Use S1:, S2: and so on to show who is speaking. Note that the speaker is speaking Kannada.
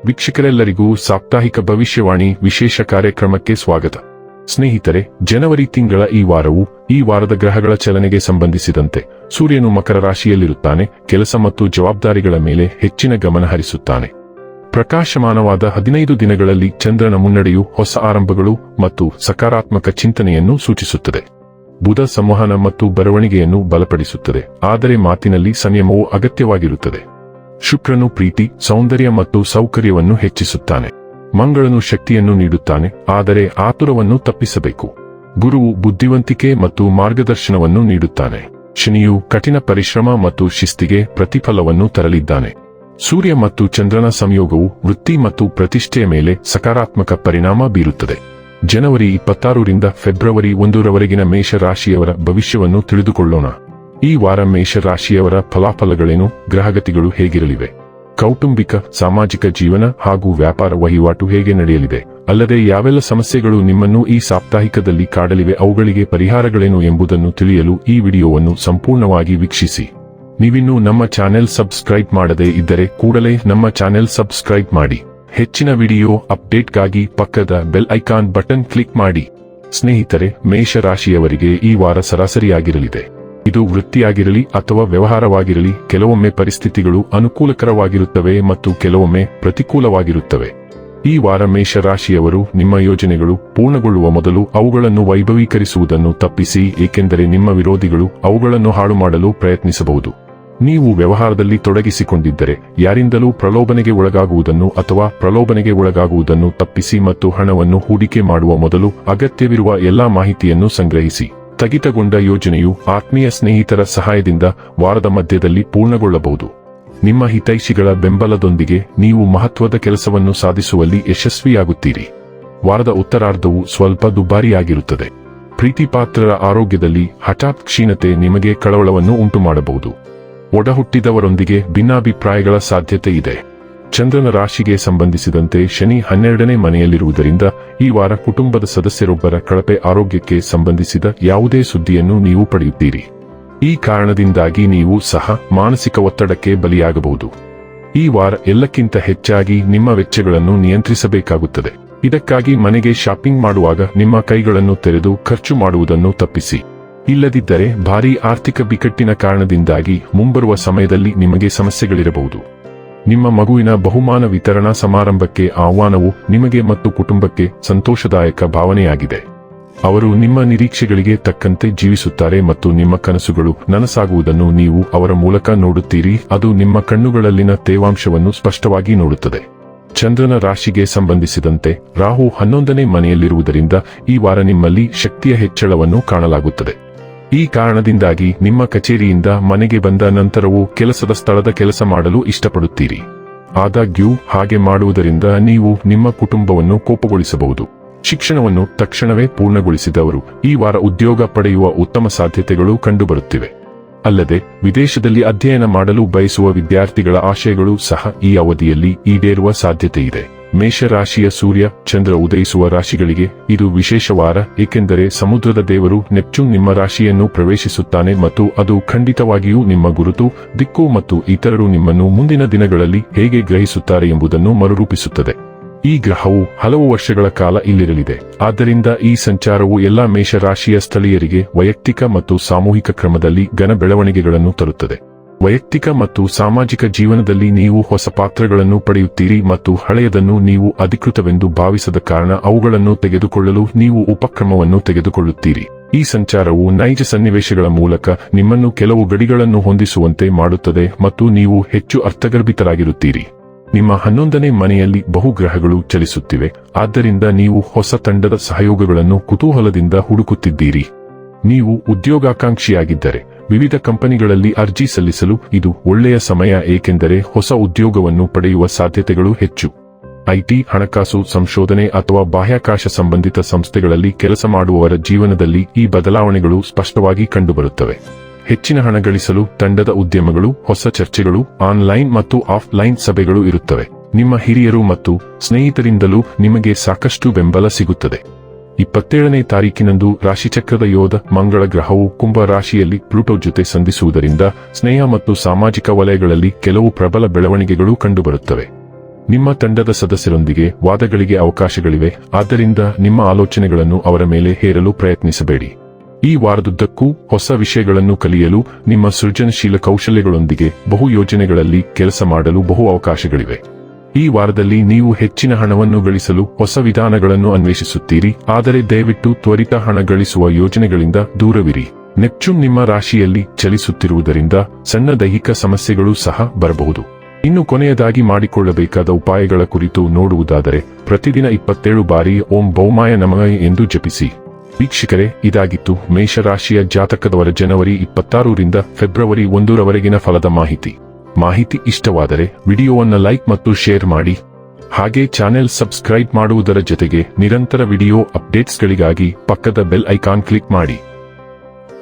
S1: ವೀಕ್ಷಕರೆಲ್ಲರಿಗೂ ಸಾಪ್ತಾಹಿಕ ಭವಿಷ್ಯವಾಣಿ ವಿಶೇಷ ಕಾರ್ಯಕ್ರಮಕ್ಕೆ ಸ್ವಾಗತ. ಸ್ನೇಹಿತರೆ, ಜನವರಿ ತಿಂಗಳ ಈ ವಾರವು ಈ ವಾರದ ಗ್ರಹಗಳ ಚಲನೆಗೆ ಸಂಬಂಧಿಸಿದಂತೆ ಸೂರ್ಯನು ಮಕರ ರಾಶಿಯಲ್ಲಿರುತ್ತಾನೆ. ಕೆಲಸ ಮತ್ತು ಜವಾಬ್ದಾರಿಗಳ ಮೇಲೆ ಹೆಚ್ಚಿನ ಗಮನ ಹರಿಸುತ್ತಾನೆ. ಪ್ರಕಾಶಮಾನವಾದ 15 ದಿನಗಳಲ್ಲಿ ಚಂದ್ರನ ಮುನ್ನಡೆಯು ಹೊಸ ಆರಂಭಗಳು ಮತ್ತು ಸಕಾರಾತ್ಮಕ ಚಿಂತನೆಯನ್ನು ಸೂಚಿಸುತ್ತದೆ. ಬುಧ ಸಂವಹನ ಮತ್ತು ಬರವಣಿಗೆಯನ್ನು ಬಲಪಡಿಸುತ್ತದೆ, ಆದರೆ ಮಾತಿನಲ್ಲಿ ಸಂಯಮವು ಅಗತ್ಯವಾಗಿರುತ್ತದೆ. ಶುಕ್ರನು ಪ್ರೀತಿ, ಸೌಂದರ್ಯ ಮತ್ತು ಸೌಕರ್ಯವನ್ನು ಹೆಚ್ಚಿಸುತ್ತಾನೆ. ಮಂಗಳನು ಶಕ್ತಿಯನ್ನು ನೀಡುತ್ತಾನೆ, ಆದರೆ ಆತುರವನ್ನು ತಪ್ಪಿಸಬೇಕು. ಗುರುವು ಬುದ್ಧಿವಂತಿಕೆ ಮತ್ತು ಮಾರ್ಗದರ್ಶನವನ್ನು ನೀಡುತ್ತಾನೆ. ಶನಿಯು ಕಠಿಣ ಪರಿಶ್ರಮ ಮತ್ತು ಶಿಸ್ತಿಗೆ ಪ್ರತಿಫಲವನ್ನು ತರಲಿದ್ದಾನೆ. ಸೂರ್ಯ ಮತ್ತು ಚಂದ್ರನ ಸಂಯೋಗವು ವೃತ್ತಿ ಮತ್ತು ಪ್ರತಿಷ್ಠೆಯ ಮೇಲೆ ಸಕಾರಾತ್ಮಕ ಪರಿಣಾಮ ಬೀರುತ್ತದೆ. ಜನವರಿ 26 ರಿಂದ ಫೆಬ್ರವರಿ 1 ರವರೆಗಿನ ಮೇಷ ರಾಶಿಯವರ ಭವಿಷ್ಯವನ್ನು ತಿಳಿದುಕೊಳ್ಳೋಣ. ಈ ವಾರ ಮೇಷ ರಾಶಿಯವರ ಫಲಾಫಲಗಳೇನು? ಗ್ರಹಗತಿಗಳು ಹೇಗಿರಲಿವೆ? ಕೌಟುಂಬಿಕ, ಸಾಮಾಜಿಕ ಜೀವನ ಹಾಗೂ ವ್ಯಾಪಾರ ವಹಿವಾಟು ಹೇಗೆ ನಡೆಯಲಿದೆ? ಅಲ್ಲದೆ ಯಾವೆಲ್ಲ ಸಮಸ್ಯೆಗಳು ನಿಮ್ಮನ್ನು ಈ ಸಾಪ್ತಾಹಿಕದಲ್ಲಿ ಕಾಡಲಿವೆ, ಅವುಗಳಿಗೆ ಪರಿಹಾರಗಳೇನು ಎಂಬುದನ್ನು ತಿಳಿಯಲು ಈ ವಿಡಿಯೋವನ್ನು ಸಂಪೂರ್ಣವಾಗಿ ವೀಕ್ಷಿಸಿ. ನೀವಿನ್ನೂ ನಮ್ಮ ಚಾನೆಲ್ ಸಬ್ಸ್ಕ್ರೈಬ್ ಮಾಡದೇ ಇದ್ದರೆ ಕೂಡಲೇ ನಮ್ಮ ಚಾನೆಲ್ ಸಬ್ಸ್ಕ್ರೈಬ್ ಮಾಡಿ. ಹೆಚ್ಚಿನ ವಿಡಿಯೋ ಅಪ್ಡೇಟ್ಗಾಗಿ ಪಕ್ಕದ ಬೆಲ್ ಐಕಾನ್ ಬಟನ್ ಕ್ಲಿಕ್ ಮಾಡಿ. ಸ್ನೇಹಿತರೆ, ಮೇಷ ರಾಶಿಯವರಿಗೆ ಈ ವಾರ ಸರಾಸರಿಯಾಗಿರಲಿದೆ. ಇದು ವೃತ್ತಿಯಾಗಿರಲಿ ಅಥವಾ ವ್ಯವಹಾರವಾಗಿರಲಿ, ಕೆಲವೊಮ್ಮೆ ಪರಿಸ್ಥಿತಿಗಳು ಅನುಕೂಲಕರವಾಗಿರುತ್ತವೆ ಮತ್ತು ಕೆಲವೊಮ್ಮೆ ಪ್ರತಿಕೂಲವಾಗಿರುತ್ತವೆ. ಈ ವಾರ ಮೇಷ ರಾಶಿಯವರು ನಿಮ್ಮ ಯೋಜನೆಗಳು ಪೂರ್ಣಗೊಳ್ಳುವ ಮೊದಲು ಅವುಗಳನ್ನು ವೈಭವೀಕರಿಸುವುದನ್ನು ತಪ್ಪಿಸಿ, ಏಕೆಂದರೆ ನಿಮ್ಮ ವಿರೋಧಿಗಳು ಅವುಗಳನ್ನು ಹಾಳು ಮಾಡಲು ಪ್ರಯತ್ನಿಸಬಹುದು. ನೀವು ವ್ಯವಹಾರದಲ್ಲಿ ತೊಡಗಿಸಿಕೊಂಡಿದ್ದರೆ ಯಾರಿಂದಲೂ ಪ್ರಲೋಭನೆಗೆ ಒಳಗಾಗುವುದನ್ನು ಅಥವಾ ಪ್ರಲೋಭನೆಗೆ ಒಳಗಾಗುವುದನ್ನು ತಪ್ಪಿಸಿ ಮತ್ತು ಹಣವನ್ನು ಹೂಡಿಕೆ ಮಾಡುವ ಮೊದಲು ಅಗತ್ಯವಿರುವ ಎಲ್ಲಾ ಮಾಹಿತಿಯನ್ನು ಸಂಗ್ರಹಿಸಿ. ಸ್ಥಗಿತಗೊಂಡ ಯೋಜನೆಯು ಆತ್ಮೀಯ ಸ್ನೇಹಿತರ ಸಹಾಯದಿಂದ ವಾರದ ಮಧ್ಯದಲ್ಲಿ ಪೂರ್ಣಗೊಳ್ಳಬಹುದು. ನಿಮ್ಮ ಹಿತೈಷಿಗಳ ಬೆಂಬಲದೊಂದಿಗೆ ನೀವು ಮಹತ್ವದ ಕೆಲಸವನ್ನು ಸಾಧಿಸುವಲ್ಲಿ ಯಶಸ್ವಿಯಾಗುತ್ತೀರಿ. ವಾರದ ಉತ್ತರಾರ್ಧವು ಸ್ವಲ್ಪ ದುಬಾರಿಯಾಗಿರುತ್ತದೆ. ಪ್ರೀತಿಪಾತ್ರರ ಆರೋಗ್ಯದಲ್ಲಿ ಹಠಾತ್ ಕ್ಷೀಣತೆ ನಿಮಗೆ ಕಳವಳವನ್ನು ಉಂಟುಮಾಡಬಹುದು. ಒಡಹುಟ್ಟಿದವರೊಂದಿಗೆ ಭಿನ್ನಾಭಿಪ್ರಾಯಗಳ ಸಾಧ್ಯತೆ ಇದೆ. ಚಂದ್ರನ ರಾಶಿಗೆ ಸಂಬಂಧಿಸಿದಂತೆ ಶನಿ 12ನೇ ಮನೆಯಲ್ಲಿರುವುದರಿಂದ ಈ ವಾರ ಕುಟುಂಬದ ಸದಸ್ಯರೊಬ್ಬರ ಕಳಪೆ ಆರೋಗ್ಯಕ್ಕೆ ಸಂಬಂಧಿಸಿದ ಯಾವುದೇ ಸುದ್ದಿಯನ್ನು ನೀವು ಪಡೆಯುತ್ತೀರಿ. ಈ ಕಾರಣದಿಂದಾಗಿ ನೀವು ಸಹ ಮಾನಸಿಕ ಒತ್ತಡಕ್ಕೆ ಬಲಿಯಾಗಬಹುದು. ಈ ವಾರ ಎಲ್ಲಕ್ಕಿಂತ ಹೆಚ್ಚಾಗಿ ನಿಮ್ಮ ವೆಚ್ಚಗಳನ್ನು ನಿಯಂತ್ರಿಸಬೇಕಾಗುತ್ತದೆ. ಇದಕ್ಕಾಗಿ ಮನೆಗೆ ಶಾಪಿಂಗ್ ಮಾಡುವಾಗ ನಿಮ್ಮ ಕೈಗಳನ್ನು ತೆರೆದು ಖರ್ಚು ಮಾಡುವುದನ್ನು ತಪ್ಪಿಸಿ. ಇಲ್ಲದಿದ್ದರೆ ಭಾರೀ ಆರ್ಥಿಕ ಬಿಕ್ಕಟ್ಟಿನ ಕಾರಣದಿಂದಾಗಿ ಮುಂಬರುವ ಸಮಯದಲ್ಲಿ ನಿಮಗೆ ಸಮಸ್ಯೆಗಳಿರಬಹುದು. ನಿಮ್ಮ ಮಗುವಿನ ಬಹುಮಾನ ವಿತರಣಾ ಸಮಾರಂಭಕ್ಕೆ ಆಹ್ವಾನವು ನಿಮಗೆ ಮತ್ತು ಕುಟುಂಬಕ್ಕೆ ಸಂತೋಷದಾಯಕ ಭಾವನೆಯಾಗಿದೆ. ಅವರು ನಿಮ್ಮ ನಿರೀಕ್ಷೆಗಳಿಗೆ ತಕ್ಕಂತೆ ಜೀವಿಸುತ್ತಾರೆ ಮತ್ತು ನಿಮ್ಮ ಕನಸುಗಳು ನನಸಾಗುವುದನ್ನು ನೀವು ಅವರ ಮೂಲಕ ನೋಡುತ್ತೀರಿ. ಅದು ನಿಮ್ಮ ಕಣ್ಣುಗಳಲ್ಲಿನ ತೇವಾಂಶವನ್ನು ಸ್ಪಷ್ಟವಾಗಿ ನೋಡುತ್ತದೆ. ಚಂದ್ರನ ರಾಶಿಗೆ ಸಂಬಂಧಿಸಿದಂತೆ ರಾಹು 11ನೇ ಮನೆಯಲ್ಲಿರುವುದರಿಂದ ಈ ವಾರ ನಿಮ್ಮಲ್ಲಿ ಶಕ್ತಿಯ ಹೆಚ್ಚಳವನ್ನು ಕಾಣಲಾಗುತ್ತದೆ. ಈ ಕಾರಣದಿಂದಾಗಿ ನಿಮ್ಮ ಕಚೇರಿಯಿಂದ ಮನೆಗೆ ಬಂದ ನಂತರವೂ ಕೆಲಸದ ಸ್ಥಳದ ಕೆಲಸ ಮಾಡಲು ಇಷ್ಟಪಡುತ್ತೀರಿ. ಆದಾಗ್ಯೂ ಹಾಗೆ ಮಾಡುವುದರಿಂದ ನೀವು ನಿಮ್ಮ ಕುಟುಂಬವನ್ನು ಕೋಪಗೊಳಿಸಬಹುದು. ಶಿಕ್ಷಣವನ್ನು ತಕ್ಷಣವೇ ಪೂರ್ಣಗೊಳಿಸಿದವರು ಈ ವಾರ ಉದ್ಯೋಗ ಪಡೆಯುವ ಉತ್ತಮ ಸಾಧ್ಯತೆಗಳು ಕಂಡುಬರುತ್ತಿವೆ. ಅಲ್ಲದೆ ವಿದೇಶದಲ್ಲಿ ಅಧ್ಯಯನ ಮಾಡಲು ಬಯಸುವ ವಿದ್ಯಾರ್ಥಿಗಳ ಆಶಯಗಳು ಸಹ ಈ ಅವಧಿಯಲ್ಲಿ ಈಡೇರುವ ಸಾಧ್ಯತೆಯಿದೆ. ಮೇಷರಾಶಿಯ ಸೂರ್ಯ ಚಂದ್ರ ಉದಯಿಸುವ ರಾಶಿಗಳಿಗೆ ಇದು ವಿಶೇಷ ವಾರ, ಏಕೆಂದರೆ ಸಮುದ್ರದ ದೇವರು ನೆಪ್ಚೂನ್ ನಿಮ್ಮ ರಾಶಿಯನ್ನು ಪ್ರವೇಶಿಸುತ್ತಾನೆ ಮತ್ತು ಅದು ಖಂಡಿತವಾಗಿಯೂ ನಿಮ್ಮ ಗುರುತು, ದಿಕ್ಕು ಮತ್ತು ಇತರರು ನಿಮ್ಮನ್ನು ಮುಂದಿನ ದಿನಗಳಲ್ಲಿ ಹೇಗೆ ಗ್ರಹಿಸುತ್ತಾರೆ ಎಂಬುದನ್ನು ಮರುರೂಪಿಸುತ್ತದೆ. ಈ ಗ್ರಹವು ಹಲವು ವರ್ಷಗಳ ಕಾಲ ಇಲ್ಲಿರಲಿದೆ. ಆದ್ದರಿಂದ ಈ ಸಂಚಾರವು ಎಲ್ಲಾ ಮೇಷರಾಶಿಯ ಸ್ಥಳೀಯರಿಗೆ ವೈಯಕ್ತಿಕ ಮತ್ತು ಸಾಮೂಹಿಕ ಕ್ರಮದಲ್ಲಿ ಘನ ಬೆಳವಣಿಗೆಗಳನ್ನು ತರುತ್ತದೆ. ವೈಯಕ್ತಿಕ ಮತ್ತು ಸಾಮಾಜಿಕ ಜೀವನದಲ್ಲಿ ನೀವು ಹೊಸ ಪಾತ್ರಗಳನ್ನು ಪಡೆಯುತ್ತೀರಿ ಮತ್ತು ಹಳೆಯದನ್ನು ನೀವು ಅಧಿಕೃತವೆಂದು ಭಾವಿಸದ ಕಾರಣ ಅವುಗಳನ್ನು ತೆಗೆದುಕೊಳ್ಳಲು ನೀವು ಉಪಕ್ರಮವನ್ನು ತೆಗೆದುಕೊಳ್ಳುತ್ತೀರಿ. ಈ ಸಂಚಾರವು ನೈಜ ಸನ್ನಿವೇಶಗಳ ಮೂಲಕ ನಿಮ್ಮನ್ನು ಕೆಲವು ಗಡಿಗಳನ್ನು ಹೊಂದಿಸುವಂತೆ ಮಾಡುತ್ತದೆ ಮತ್ತು ನೀವು ಹೆಚ್ಚು ಅರ್ಥಗರ್ಭಿತರಾಗಿರುತ್ತೀರಿ. ನಿಮ್ಮ 11ನೇ ಮನೆಯಲ್ಲಿ ಬಹುಗ್ರಹಗಳು ಚಲಿಸುತ್ತಿವೆ, ಆದ್ದರಿಂದ ನೀವು ಹೊಸ ತಂಡದ ಸಹಯೋಗಗಳನ್ನು ಕುತೂಹಲದಿಂದ ಹುಡುಕುತ್ತಿದ್ದೀರಿ. ನೀವು ಉದ್ಯೋಗಾಕಾಂಕ್ಷಿಯಾಗಿದ್ದರೆ ವಿವಿಧ ಕಂಪನಿಗಳಲ್ಲಿ ಅರ್ಜಿ ಸಲ್ಲಿಸಲು ಇದು ಒಳ್ಳೆಯ ಸಮಯ, ಏಕೆಂದರೆ ಹೊಸ ಉದ್ಯೋಗವನ್ನು ಪಡೆಯುವ ಸಾಧ್ಯತೆಗಳು ಹೆಚ್ಚು. ಐಟಿ, ಹಣಕಾಸು, ಸಂಶೋಧನೆ ಅಥವಾ ಬಾಹ್ಯಾಕಾಶ ಸಂಬಂಧಿತ ಸಂಸ್ಥೆಗಳಲ್ಲಿ ಕೆಲಸ ಮಾಡುವವರ ಜೀವನದಲ್ಲಿ ಈ ಬದಲಾವಣೆಗಳು ಸ್ಪಷ್ಟವಾಗಿ ಕಂಡುಬರುತ್ತವೆ. ಹೆಚ್ಚಿನ ಹಣ ಗಳಿಸಲು ತಂಡದ ಉದ್ಯಮಗಳು, ಹೊಸ ಚರ್ಚೆಗಳು, ಆನ್ಲೈನ್ ಮತ್ತು ಆಫ್ಲೈನ್ ಸಭೆಗಳು ಇರುತ್ತವೆ. ನಿಮ್ಮ ಹಿರಿಯರು ಮತ್ತು ಸ್ನೇಹಿತರಿಂದಲೂ ನಿಮಗೆ ಸಾಕಷ್ಟು ಬೆಂಬಲ ಸಿಗುತ್ತದೆ. 27ನೇ ತಾರೀಕಿನಂದು ರಾಶಿಚಕ್ರದ ಯೋಧ ಮಂಗಳ ಗ್ರಹವು ಕುಂಭ ರಾಶಿಯಲ್ಲಿ ಪ್ಲೂಟೋ ಜೊತೆ ಸಂಧಿಸುವುದರಿಂದ ಸ್ನೇಹ ಮತ್ತು ಸಾಮಾಜಿಕ ವಲಯಗಳಲ್ಲಿ ಕೆಲವು ಪ್ರಬಲ ಬೆಳವಣಿಗೆಗಳು ಕಂಡುಬರುತ್ತವೆ. ನಿಮ್ಮ ತಂಡದ ಸದಸ್ಯರೊಂದಿಗೆ ವಾದಗಳಿಗೆ ಅವಕಾಶಗಳಿವೆ, ಆದ್ದರಿಂದ ನಿಮ್ಮ ಆಲೋಚನೆಗಳನ್ನು ಅವರ ಮೇಲೆ ಹೇರಲು ಪ್ರಯತ್ನಿಸಬೇಡಿ. ಈ ವಾರದುದ್ದಕ್ಕೂ ಹೊಸ ವಿಷಯಗಳನ್ನು ಕಲಿಯಲು, ನಿಮ್ಮ ಸೃಜನಶೀಲ ಕೌಶಲ್ಯಗಳೊಂದಿಗೆ ಬಹು ಯೋಜನೆಗಳಲ್ಲಿ ಕೆಲಸ ಮಾಡಲು ಬಹು ಅವಕಾಶಗಳಿವೆ. ಈ ವಾರದಲ್ಲಿ ನೀವು ಹೆಚ್ಚಿನ ಹಣವನ್ನು ಗಳಿಸಲು ಹೊಸ ವಿಧಾನಗಳನ್ನು ಅನ್ವೇಷಿಸುತ್ತೀರಿ, ಆದರೆ ದಯವಿಟ್ಟು ತ್ವರಿತ ಹಣ ಗಳಿಸುವ ಯೋಜನೆಗಳಿಂದ ದೂರವಿರಿ. ನೆಪ್ಚೂನ್ ನಿಮ್ಮ ರಾಶಿಯಲ್ಲಿ ಚಲಿಸುತ್ತಿರುವುದರಿಂದ ಸಣ್ಣ ದೈಹಿಕ ಸಮಸ್ಯೆಗಳು ಸಹ ಬರಬಹುದು. ಇನ್ನು ಕೊನೆಯದಾಗಿ ಮಾಡಿಕೊಳ್ಳಬೇಕಾದ ಉಪಾಯಗಳ ಕುರಿತು ನೋಡುವುದಾದರೆ, ಪ್ರತಿದಿನ 27 ಬಾರಿ ಓಂ ಭೌಮಾಯ ನಮಃ ಎಂದು ಜಪಿಸಿ. ವೀಕ್ಷಕರೇ, ಇದಾಗಿತ್ತು ಮೇಷರಾಶಿಯ ಜಾತಕದವರ ಜನವರಿ 26 ರಿಂದ ಫೆಬ್ರವರಿ 1 ರವರೆಗಿನ ಫಲದ ಮಾಹಿತಿ ಇಷ್ಟವಾದರೆ ವಿಡಿಯೋವನ್ನು ಲೈಕ್ ಮತ್ತು ಶೇರ್ ಮಾಡಿ. ಹಾಗೆ ಚಾನೆಲ್ ಸಬ್ಸ್ಕ್ರೈಬ್ ಮಾಡುವುದರ ಜೊತೆಗೆ ನಿರಂತರ ವಿಡಿಯೋ ಅಪ್ಡೇಟ್ಸ್ಗಳಿಗಾಗಿ ಪಕ್ಕದ ಬೆಲ್ ಐಕಾನ್ ಕ್ಲಿಕ್ ಮಾಡಿ.